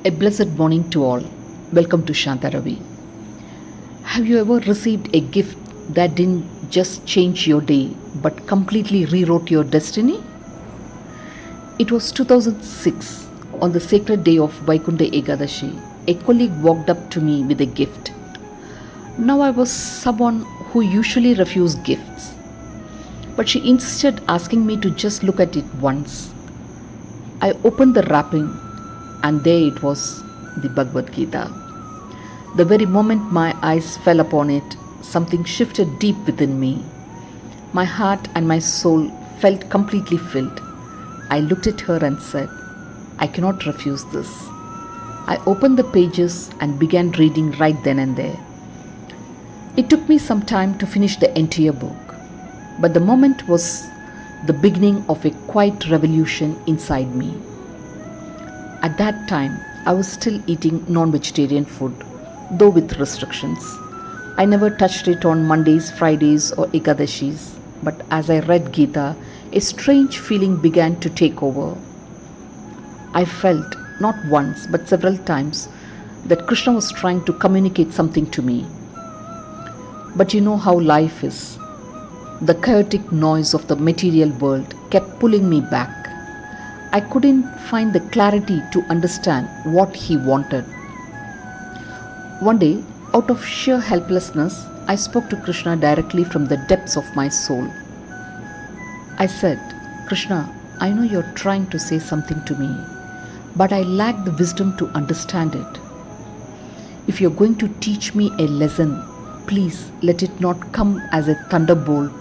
A blessed morning to all. Welcome to Shantaravi. Have you ever received a gift that didn't just change your day but completely rewrote your destiny? It was 2006 on the sacred day of Vaikunta Ekadashi. A colleague walked up to me with a gift. Now I was someone who usually refused gifts, but she insisted asking me to just look at it once. I opened the wrapping and there it was, the Bhagavad Gita. The very moment my eyes fell upon it, something shifted deep within me. My heart and my soul felt completely filled. I looked at her and said, I cannot refuse this. I opened the pages and began reading right then and there. It took me some time to finish the entire book, but the moment was the beginning of a quiet revolution inside me. At that time, I was still eating non-vegetarian food, though with restrictions. I never touched it on Mondays, Fridays or Ekadashis, but as I read Gita, a strange feeling began to take over. I felt, not once but several times, that Krishna was trying to communicate something to me. But you know how life is. The chaotic noise of the material world kept pulling me back. I couldn't find the clarity to understand what he wanted. One day, out of sheer helplessness, I spoke to Krishna directly from the depths of my soul. I said, Krishna, I know you're trying to say something to me, but I lack the wisdom to understand it. If you're going to teach me a lesson, please let it not come as a thunderbolt,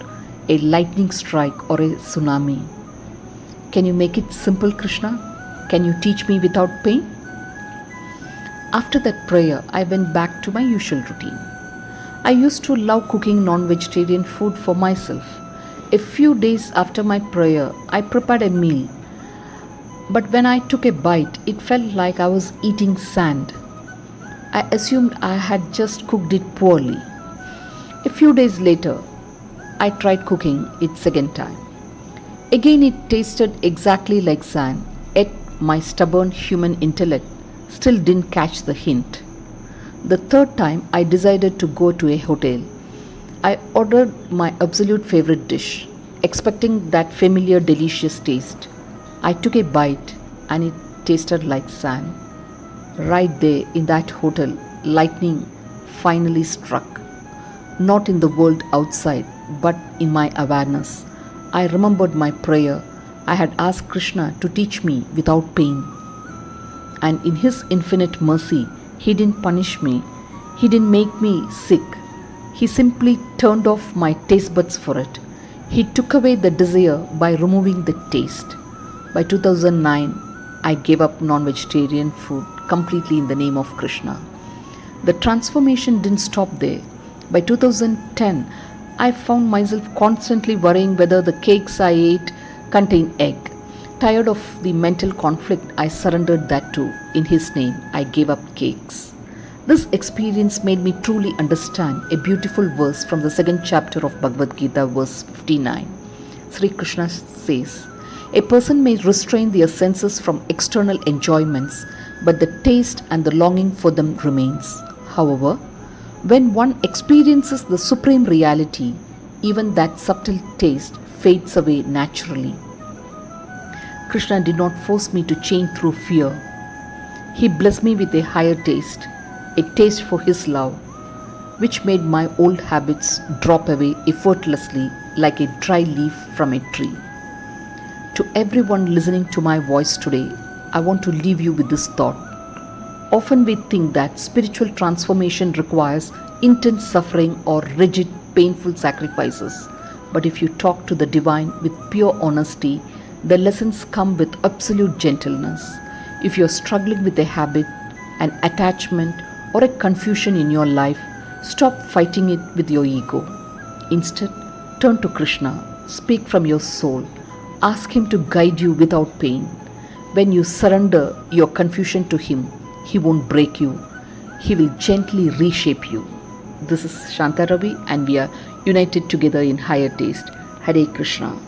a lightning strike, or a tsunami. Can you make it simple, Krishna? Can you teach me without pain? After that prayer, I went back to my usual routine. I used to love cooking non-vegetarian food for myself. A few days after my prayer, I prepared a meal. But when I took a bite, it felt like I was eating sand. I assumed I had just cooked it poorly. A few days later, I tried cooking it second time. Again, it tasted exactly like sand, yet my stubborn human intellect still didn't catch the hint. The third time, I decided to go to a hotel. I ordered my absolute favorite dish, expecting that familiar delicious taste. I took a bite and it tasted like sand. Right there in that hotel, lightning finally struck. Not in the world outside, but in my awareness. I remembered my prayer. I had asked Krishna to teach me without pain. And in His infinite mercy, He didn't punish me. He didn't make me sick. He simply turned off my taste buds for it. He took away the desire by removing the taste. By 2009, I gave up non-vegetarian food completely in the name of Krishna. The transformation didn't stop there. By 2010, I found myself constantly worrying whether the cakes I ate contained egg. Tired of the mental conflict, I surrendered that too. In His name, I gave up cakes. This experience made me truly understand a beautiful verse from the second chapter of Bhagavad Gita, verse 59. Sri Krishna says, a person may restrain their senses from external enjoyments, but the taste and the longing for them remains. However, when one experiences the supreme reality, even that subtle taste fades away naturally. Krishna did not force me to change through fear. He blessed me with a higher taste, a taste for His love, which made my old habits drop away effortlessly like a dry leaf from a tree. To everyone listening to my voice today, I want to leave you with this thought. Often we think that spiritual transformation requires intense suffering or rigid, painful sacrifices. But if you talk to the divine with pure honesty, the lessons come with absolute gentleness. If you're struggling with a habit, an attachment, or a confusion in your life, stop fighting it with your ego. Instead, turn to Krishna, speak from your soul, ask Him to guide you without pain. When you surrender your confusion to Him, He won't break you. He will gently reshape you. This is Shantaravi and we are united together in higher taste. Hare Krishna.